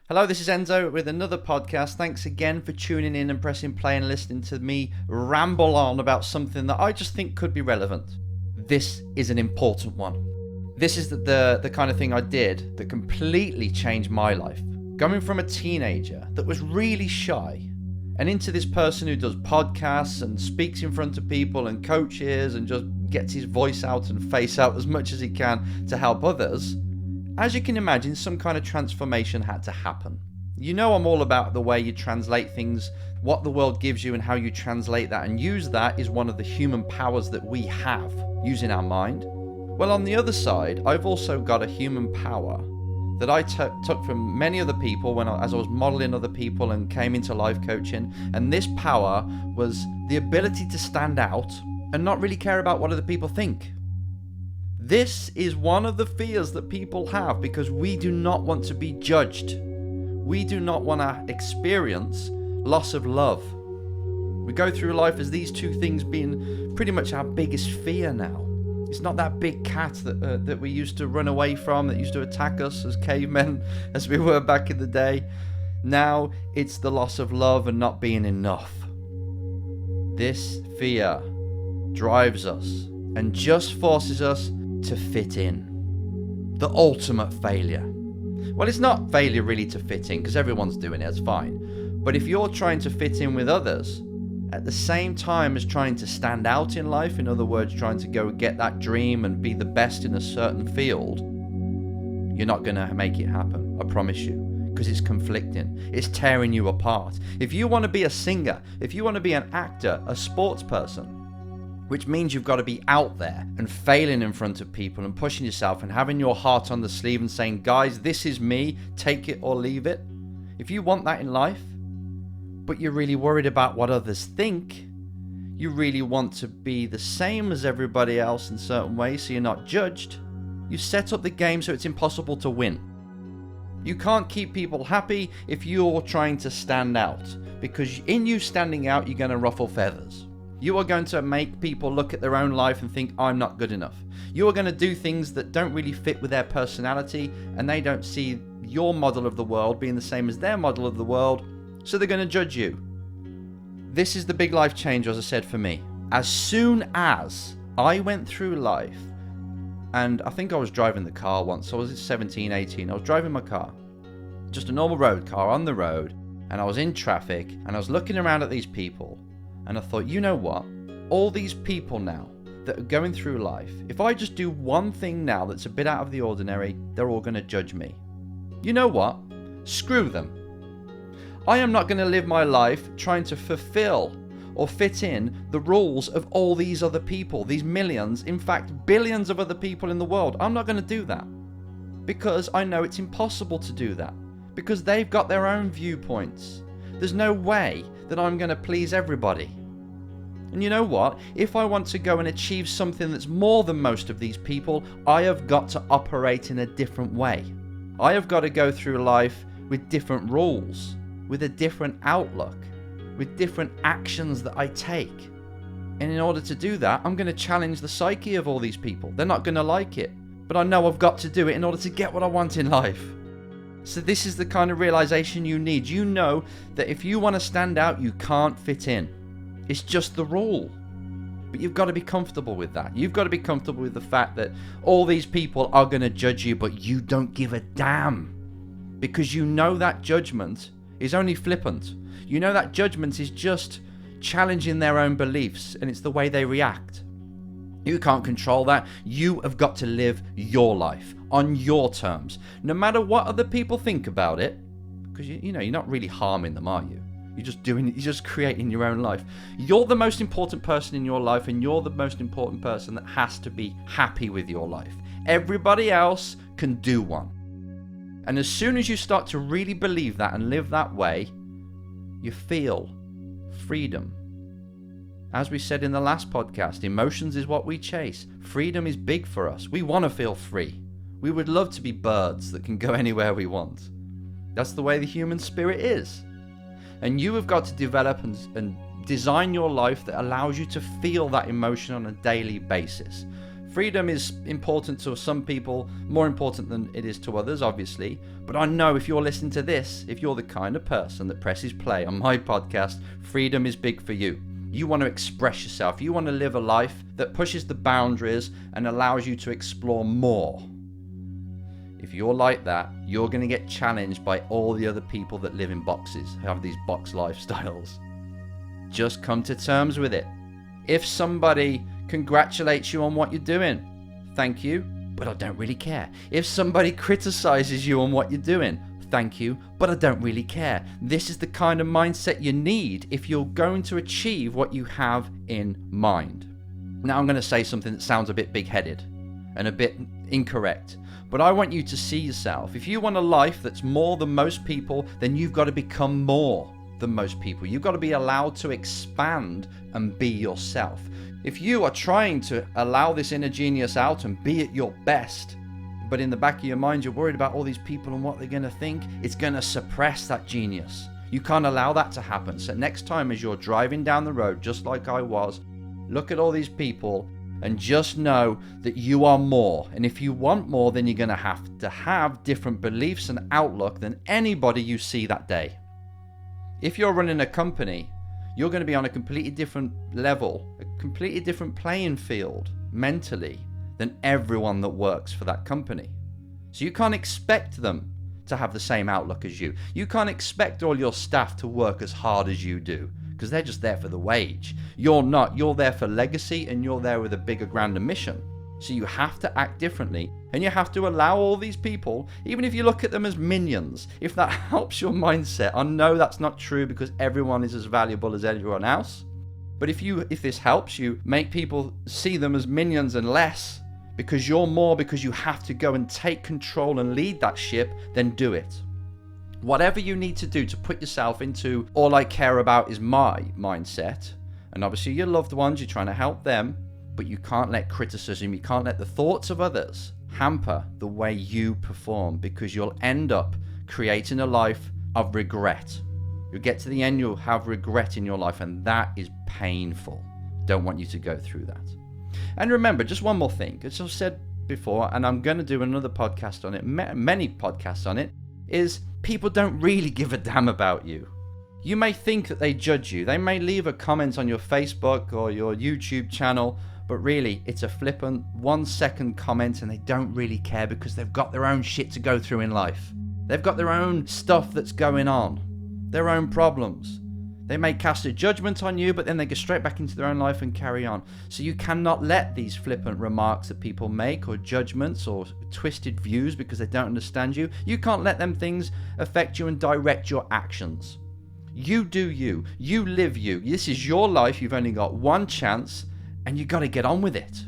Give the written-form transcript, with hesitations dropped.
Hello, this is Enzo with another podcast. Thanks again for tuning in and pressing play and listening to me ramble on about something that I just think could be relevant. This is an important one. This is the kind of thing I did that completely changed my life. Going from a teenager that was really shy and into this person who does podcasts and speaks in front of people and coaches and just gets his voice out and face out as much as he can to help others. As you can imagine, some kind of transformation had to happen. You know I'm all about the way you translate things, what the world gives you and how you translate that, and use that is one of the human powers that we have, using our mind. Well, on the other side, I've also got a human power that I took from many other people as I was modeling other people and came into life coaching, and this power was the ability to stand out and not really care about what other people think. This is one of the fears that people have because we do not want to be judged. We do not want to experience loss of love. We go through life as these two things being pretty much our biggest fear now. It's not that big cat that we used to run away from, that used to attack us as cavemen, as we were back in the day. Now it's the loss of love and not being enough. This fear drives us and just forces us to fit in. The ultimate failure. Well, it's not failure really to fit in because everyone's doing it, it's fine. But if you're trying to fit in with others at the same time as trying to stand out in life, in other words, trying to go get that dream and be the best in a certain field, you're not going to make it happen, I promise you, because it's conflicting. It's tearing you apart. If you want to be a singer, if you want to be an actor, a sports person, which means you've got to be out there and failing in front of people and pushing yourself and having your heart on the sleeve and saying, guys, this is me, take it or leave it. If you want that in life, but you're really worried about what others think, you really want to be the same as everybody else in certain ways so you're not judged, you set up the game so it's impossible to win. You can't keep people happy if you're trying to stand out, because in you standing out, you're going to ruffle feathers. You are going to make people look at their own life and think, I'm not good enough. You are going to do things that don't really fit with their personality, and they don't see your model of the world being the same as their model of the world, so they're going to judge you. This is the big life change, as I said, for me. As soon as I went through life, and I think I was driving the car once, I was 17, 18, I was driving my car, just a normal road car on the road, and I was in traffic, and I was looking around at these people, and I thought, you know what? All these people now that are going through life, if I just do one thing now that's a bit out of the ordinary, they're all going to judge me. You know what? Screw them. I am not going to live my life trying to fulfill or fit in the rules of all these other people, these millions, in fact, billions of other people in the world. I'm not going to do that because I know it's impossible to do that because they've got their own viewpoints. There's no way that I'm going to please everybody. And you know what? If I want to go and achieve something that's more than most of these people, I have got to operate in a different way. I have got to go through life with different rules, with a different outlook, with different actions that I take. And in order to do that, I'm going to challenge the psyche of all these people. They're not going to like it, but I know I've got to do it in order to get what I want in life. So this is the kind of realization you need. You know that if you want to stand out, you can't fit in. It's just the rule. But you've got to be comfortable with that. You've got to be comfortable with the fact that all these people are going to judge you, but you don't give a damn. Because you know that judgment is only flippant. You know that judgment is just challenging their own beliefs, and it's the way they react. You can't control that. You have got to live your life on your terms, no matter what other people think about it, because you know you're not really harming them, are you? You're just creating your own life. You're the most important person in your life, and you're the most important person that has to be happy with your life. Everybody else can do one. And as soon as you start to really believe that and live that way, you feel freedom. As we said in the last podcast, emotions is what we chase. Freedom is big for us. We want to feel free. We would love to be birds that can go anywhere we want. That's the way the human spirit is. And you have got to develop and design your life that allows you to feel that emotion on a daily basis. Freedom is important to some people, more important than it is to others, obviously. But I know if you're listening to this, if you're the kind of person that presses play on my podcast, freedom is big for you. You want to express yourself. You want to live a life that pushes the boundaries and allows you to explore more. If you're like that, you're going to get challenged by all the other people that live in boxes, who have these box lifestyles. Just come to terms with it. If somebody congratulates you on what you're doing, thank you, but I don't really care. If somebody criticizes you on what you're doing, thank you, but I don't really care. This is the kind of mindset you need if you're going to achieve what you have in mind. Now I'm going to say something that sounds a bit big-headed and a bit incorrect, but I want you to see yourself. If you want a life that's more than most people, then you've got to become more than most people. You've got to be allowed to expand and be yourself. If you are trying to allow this inner genius out and be at your best, but in the back of your mind you're worried about all these people and what they're going to think, it's going to suppress that genius. You can't allow that to happen. So next time as you're driving down the road, just like I was, look at all these people and just know that you are more. And if you want more, then you're going to have different beliefs and outlook than anybody you see that day. If you're running a company, you're going to be on a completely different level, a completely different playing field mentally than everyone that works for that company. So you can't expect them to have the same outlook as you. You can't expect all your staff to work as hard as you do, because they're just there for the wage. You're not. You're there for legacy, and you're there with a bigger, grander mission. So you have to act differently, and you have to allow all these people, even if you look at them as minions, if that helps your mindset. I know that's not true because everyone is as valuable as everyone else. But if this helps you make people see them as minions and less, because you're more, because you have to go and take control and lead that ship, then do it. Whatever you need to do to put yourself into all I care about is my mindset, and obviously your loved ones, you're trying to help them, but you can't let criticism, you can't let the thoughts of others hamper the way you perform, because you'll end up creating a life of regret. You'll get to the end, you'll have regret in your life, and that is painful. Don't want you to go through that. And remember, just one more thing, as I've said before, and I'm going to do another podcast on it, many podcasts on it, is people don't really give a damn about you. You may think that they judge you. They may leave a comment on your Facebook or your YouTube channel, but really it's a flippant 1-second comment, and they don't really care because they've got their own shit to go through in life. They've got their own stuff that's going on, their own problems. They may cast a judgment on you, but then they go straight back into their own life and carry on. So you cannot let these flippant remarks that people make, or judgments, or twisted views because they don't understand you, you can't let them things affect you and direct your actions. You do you. You live you. This is your life. You've only got one chance, and you got to get on with it.